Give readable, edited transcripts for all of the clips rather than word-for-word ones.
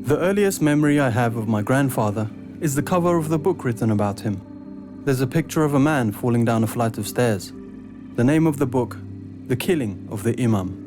The earliest memory I have of my grandfather is the cover of the book written about him. There's a picture of a man falling down a flight of stairs. The name of the book, The Killing of the Imam.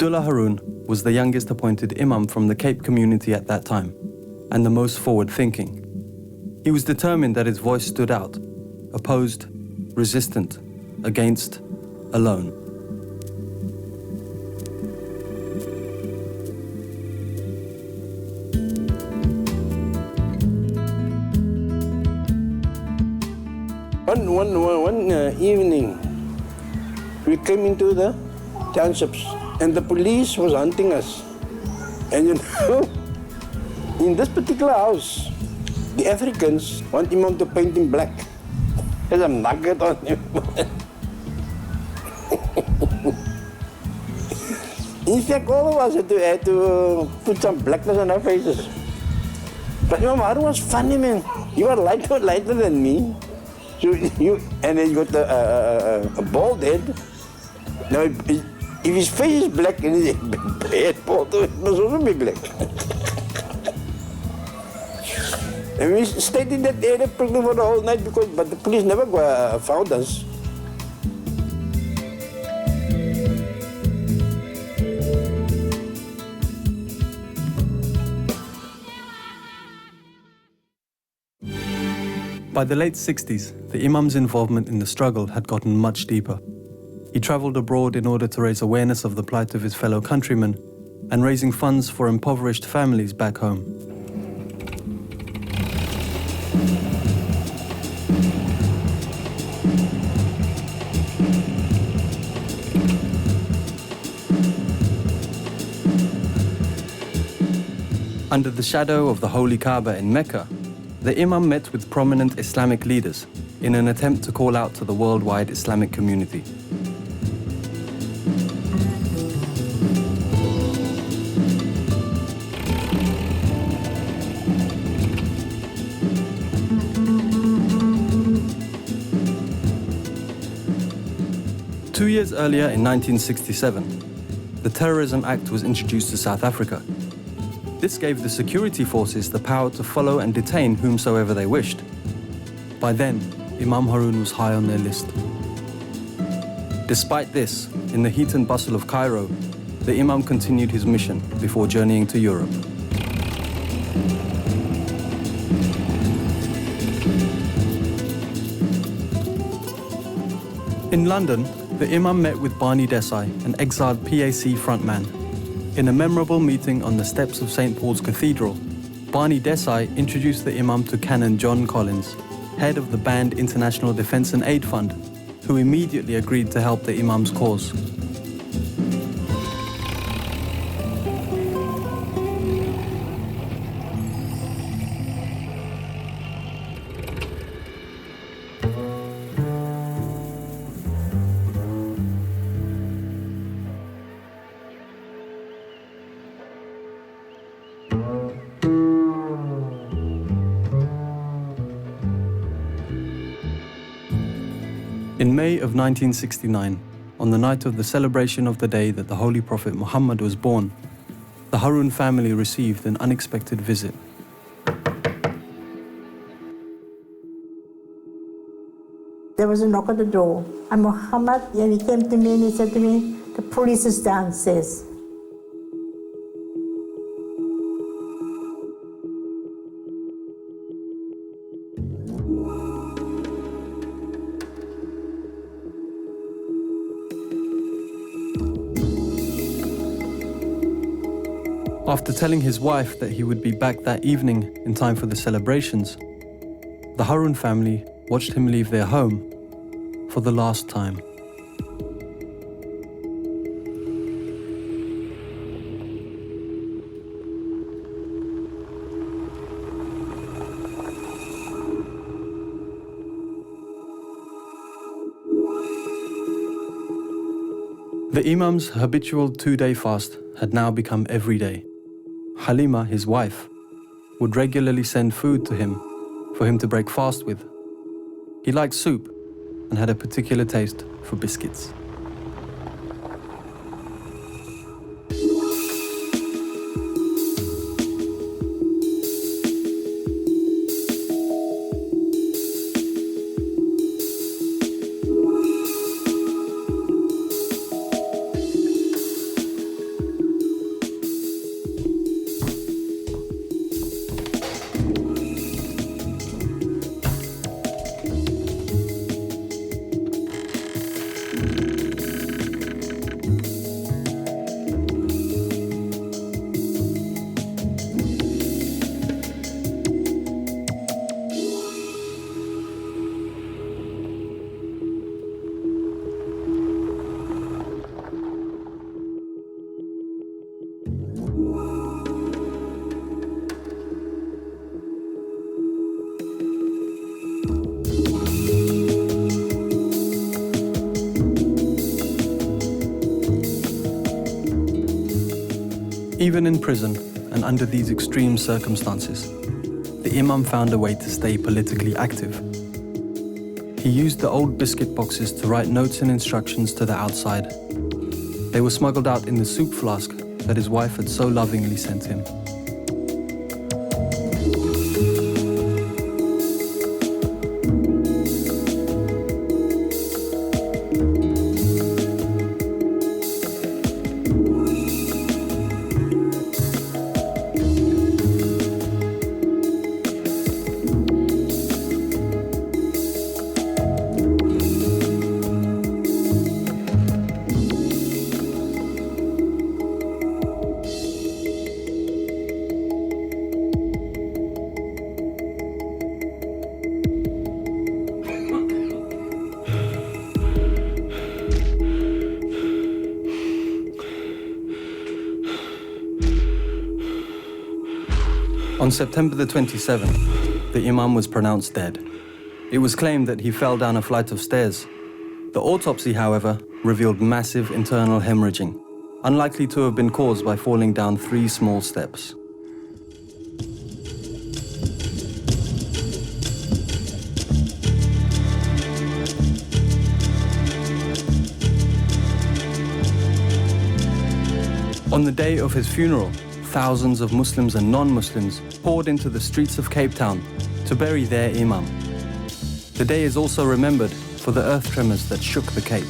Imam Haroon was the youngest appointed Imam from the Cape community at that time, and the most forward-thinking. He was determined that his voice stood out, opposed, resistant, against, alone. One evening, we came into the townships and the police was hunting us. And you know, in this particular house, the Africans want Imam to paint him black. There's a nugget on him. In fact, all of us had to put some blackness on our faces. But Imam Haroon was funny, man. You are lighter than me. So and then you got a bald head. Now, if his face is black and his head bald, it must also be black. And we stayed in that area probably for the whole night but the police never found us. By the late 60s, the Imam's involvement in the struggle had gotten much deeper. He travelled abroad in order to raise awareness of the plight of his fellow countrymen and raising funds for impoverished families back home. Under the shadow of the Holy Kaaba in Mecca, the Imam met with prominent Islamic leaders in an attempt to call out to the worldwide Islamic community. Two years earlier, in 1967, the Terrorism Act was introduced to South Africa. This gave the security forces the power to follow and detain whomsoever they wished. By then, Imam Haroon was high on their list. Despite this, in the heat and bustle of Cairo, the Imam continued his mission before journeying to Europe. In London, the Imam met with Barney Desai, an exiled PAC frontman. In a memorable meeting on the steps of St. Paul's Cathedral, Barney Desai introduced the Imam to Canon John Collins, head of the banned International Defence and Aid Fund, who immediately agreed to help the Imam's cause. In May of 1969, on the night of the celebration of the day that the Holy Prophet Muhammad was born, the Haroon family received an unexpected visit. There was a knock at the door, and Muhammad, he came to me and he said to me, "The police is downstairs." After telling his wife that he would be back that evening in time for the celebrations, the Haroon family watched him leave their home for the last time. The Imam's habitual 2-day fast had now become every day. Halima, his wife, would regularly send food to him for him to break fast with. He liked soup and had a particular taste for biscuits. Even in prison and under these extreme circumstances, the Imam found a way to stay politically active. He used the old biscuit boxes to write notes and instructions to the outside. They were smuggled out in the soup flask that his wife had so lovingly sent him. On September the 27th, the Imam was pronounced dead. It was claimed that he fell down a flight of stairs. The autopsy, however, revealed massive internal hemorrhaging, unlikely to have been caused by falling down 3 small steps. On the day of his funeral, thousands of Muslims and non-Muslims poured into the streets of Cape Town to bury their Imam. The day is also remembered for the earth tremors that shook the Cape.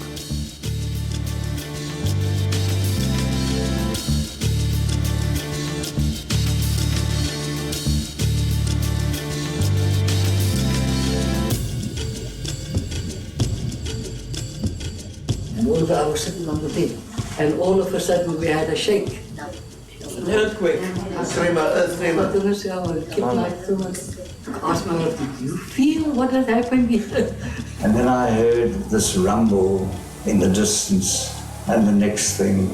And all of us were sitting on the bed, and all of a sudden we had a shake. An earthquake. Earth tremor. Asked my wife, did you feel what had happened here? And then I heard this rumble in the distance, and the next thing,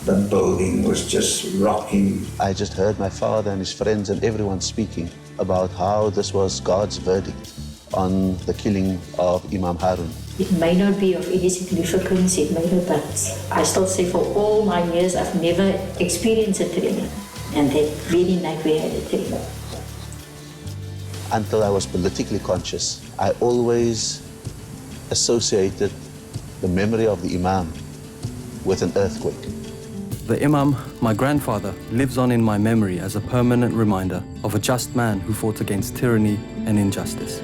the building was just rocking. I just heard my father and his friends and everyone speaking about how this was God's verdict on the killing of Imam Haroon. It may not be of any significance, it may not, but I still say for all my years I've never experienced a tremor, and that very night we had a tremor. Until I was politically conscious, I always associated the memory of the Imam with an earthquake. The Imam, my grandfather, lives on in my memory as a permanent reminder of a just man who fought against tyranny and injustice.